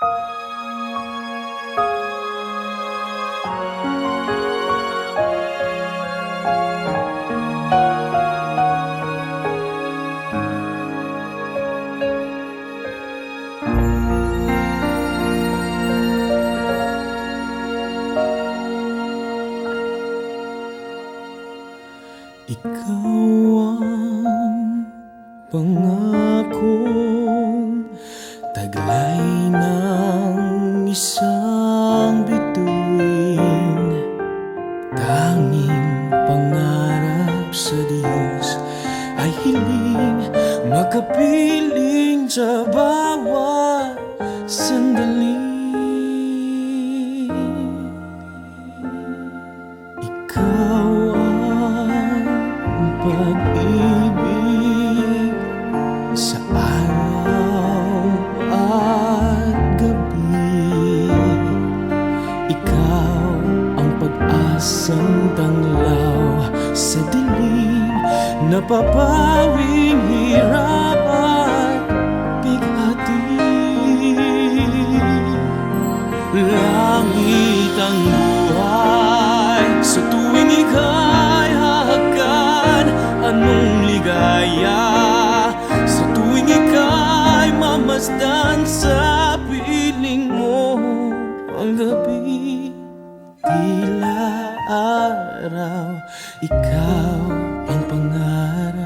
Ikaw ang pangakong taglay ng isang bituin. Tanging pangarap sa Diyos ay hiling makapiling sa bawat sandali. Ikaw pag-ibig sa araw at gabi. Ikaw ang pag-asang tanglaw sa dilim, napapawing hirap at bighati. Langit ang buhay sa tuwing ika'y hahagkan. Anong ligaya sa tuwing ika'y mamasdan sa piling mo. Ang gabi, tila araw, ikaw ang pangarap,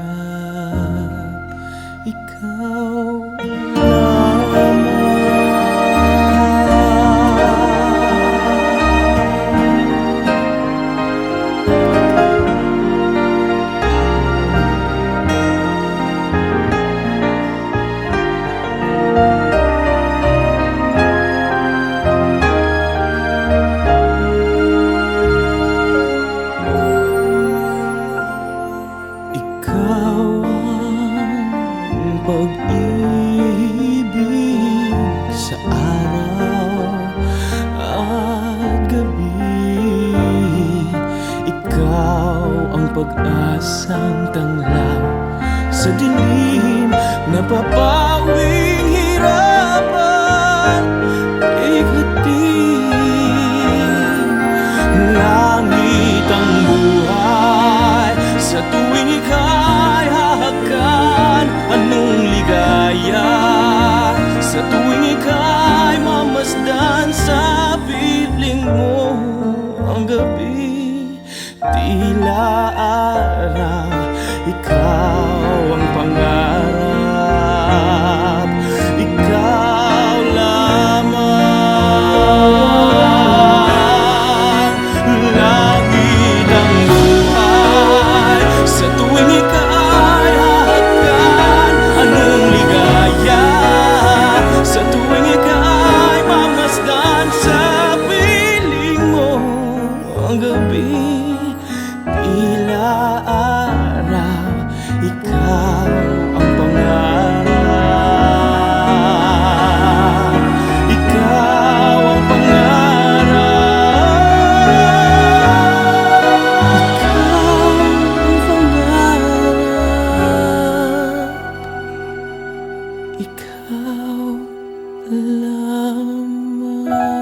ikaw lamang. Pag-ibig sa araw at gabi. Ikaw ang pag-asang tanglaw sa dilim, napapawing hirapan bighati. Langit ang buhay sa tuwing ika'y hahagkan. Anong ligaya sa tuwing ika'y mamasdan sa piling mo. Ang gabi, tila araw, ikaw ang pangarap, ikaw lamang. Langit ang buhay sa tuwing ika'y hahagkan. Anong ligaya sa tuwing ika'y mamasdan sa piling mo. Ang gabi, tila araw, ikaw ang pangarap, ikaw ang pangarap, ikaw ang pangarap, ikaw lamang.